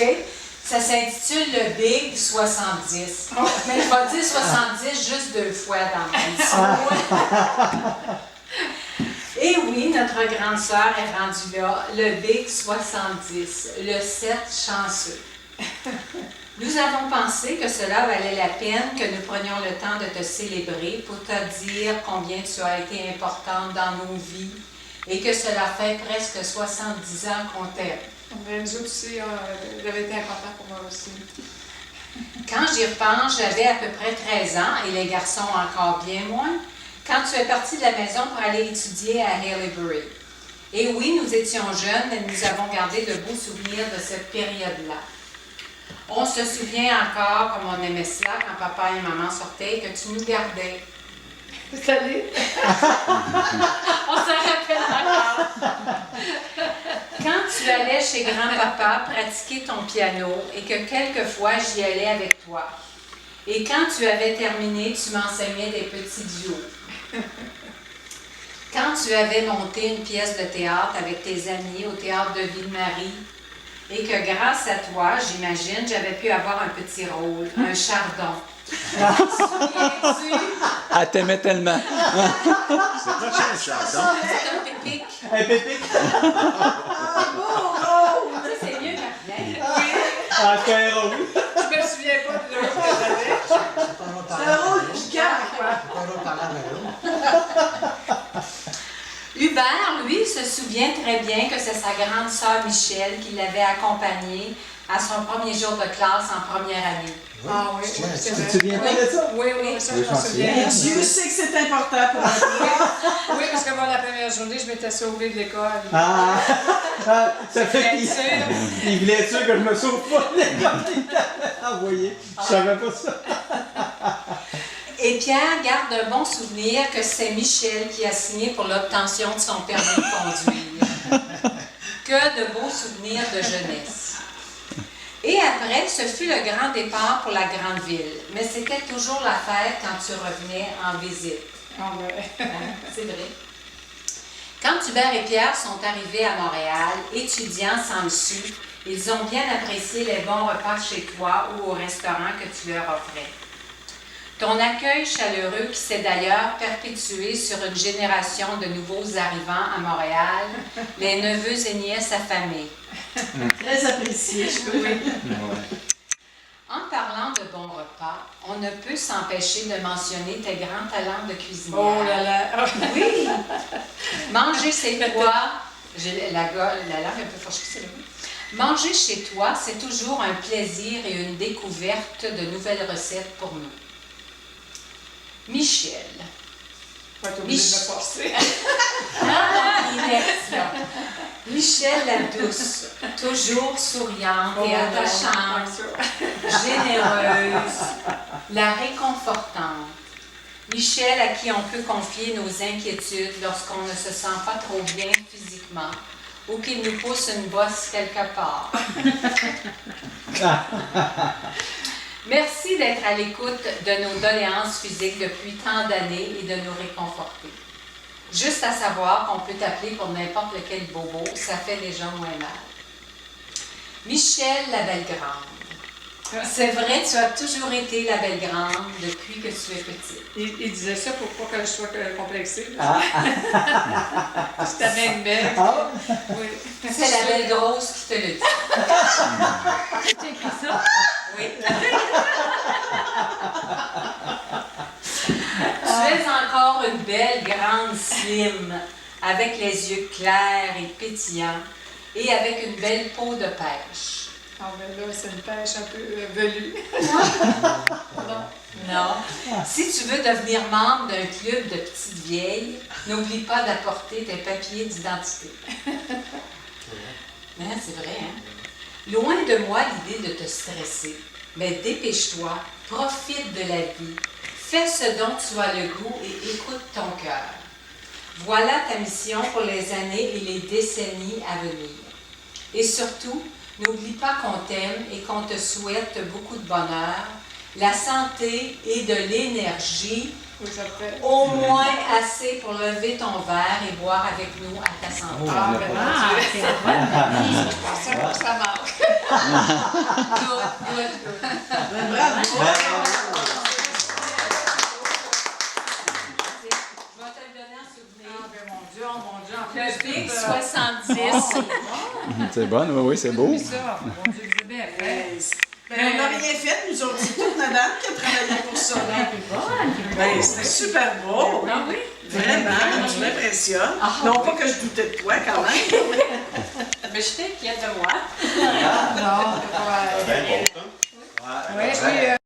OK? Ça s'intitule le Big 70. Mais je vais dire 70 juste 2 fois dans ma histoire. Et oui, notre grande sœur est rendue là, le Big 70, le 7 chanceux. Nous avons pensé que cela valait la peine que nous prenions le temps de te célébrer pour te dire combien tu as été importante dans nos vies et que cela fait presque 70 ans qu'on t'aime. Mais nous autres aussi, vous avez été important pour moi aussi. Quand j'y repense, j'avais à peu près 13 ans et les garçons encore bien moins, quand tu es partie de la maison pour aller étudier à Haileybury. Et oui, nous étions jeunes et nous avons gardé de beaux souvenirs de cette période-là. On se souvient encore comme on aimait cela quand papa et maman sortaient et que tu nous gardais. Vous allez? On s'en rappelle encore. Quand tu allais chez grand-papa pratiquer ton piano et que quelquefois j'y allais avec toi. Et quand tu avais terminé, tu m'enseignais des petits duos. Quand tu avais monté une pièce de théâtre avec tes amis au théâtre de Ville-Marie et que grâce à toi, j'imagine, j'avais pu avoir un petit rôle, un chardon. Souviens-tu? Elle t'aimait tellement. C'est pas ça, le chardon. C'est un pépic. Un pépic. Ah, bon, c'est mieux quand même. Ah, c'est un héros. Je me souviens pas de l'autre que j'avais. C'est un rôle piquant, quoi. C'est pas l'autre parlant de l'autre. Hubert, lui, se souvient très bien que c'est sa grande sœur Michel qui l'avait accompagné à son premier jour de classe en première année. Ah oui, Tiens, c'est tu vrai. Tu te souviens pas de ça? Oui, oui, ça, Oui, je m'en je souviens. m'en Et Dieu sait que c'est important pour moi. Oui, parce que moi, la première journée, je m'étais sauvée de l'école. Ah, ça fait Bien qu'il sûr. il voulait être sûr que je me sauve pas de l'école qu'il t'avait envoyé. Je savais pas ça. Et Pierre garde un bon souvenir que c'est Michel qui a signé pour l'obtention de son permis de conduire. Que de beaux souvenirs de jeunesse. Et après, ce fut le grand départ pour la grande ville. Mais c'était toujours la fête quand tu revenais en visite. Ah ouais. C'est vrai. Quand Hubert et Pierre sont arrivés à Montréal, étudiants sans le sou, ils ont bien apprécié les bons repas chez toi ou au restaurant que tu leur offrais. Ton accueil chaleureux qui s'est d'ailleurs perpétué sur une génération de nouveaux arrivants à Montréal, les neveux et nièces affamés. Très apprécié, je peux dire. En parlant de bons repas, on ne peut s'empêcher de mentionner tes grands talents de cuisinière. Oh là là. Oui! Manger chez toi, j'ai la langue un peu fourchée, c'est le goût. Manger chez toi, c'est toujours un plaisir et une découverte de nouvelles recettes pour nous. Michel. Pas être obligé de me forcer. Michel la douce, toujours souriante et attachante, généreuse, la réconfortante. Michel à qui on peut confier nos inquiétudes lorsqu'on ne se sent pas trop bien physiquement ou qu'il nous pousse une bosse quelque part. Merci d'être à l'écoute de nos doléances physiques depuis tant d'années et de nous réconforter. Juste à savoir qu'on peut t'appeler pour n'importe lequel bobo, ça fait déjà moins mal. Michel la Belle-Grande. C'est vrai, tu as toujours été la Belle-Grande depuis que tu es petite. Il disait ça pour pas que je sois complexée. Ah, C'était même belle. ah. Oui. C'est la Belle Grosse qui te le dit. Tu écrit ça? Oui. Tu es encore une belle grande slim, avec les yeux clairs et pétillants, et avec une belle peau de pêche. Ah ben là, c'est une pêche un peu velue. Non. Si tu veux devenir membre d'un club de petites vieilles, n'oublie pas d'apporter tes papiers d'identité. Hein, c'est vrai, hein? Loin de moi l'idée de te stresser, mais dépêche-toi, profite de la vie, fais ce dont tu as le goût et écoute ton cœur. Voilà ta mission pour les années et les décennies à venir. Et surtout, n'oublie pas qu'on t'aime et qu'on te souhaite beaucoup de bonheur, la santé et de l'énergie, Oui, ça fait. au moins assez pour lever ton verre et boire avec nous à ta santé. Ah, ben Ah, mon Dieu. c'est vrai. Ça marche. Good. Ben, bravo. Je vais te le donner en souvenir. Ah, ben mon Dieu, en Le plus. Big 70. C'est bon, oui, c'est beau. Oui, ça. Mon Dieu, vous avez bien fait. Ben, on n'a rien fait, nous autres. C'est toute madame qui a travaillé pour ça. Ben, c'était super beau. Ah oui? Vraiment, tu m'impressionnes. Non pas que je doutais de toi quand même. Mais je t'inquiète de moi. Non, c'est pas... C'est bien bon, ça. Oui, puis...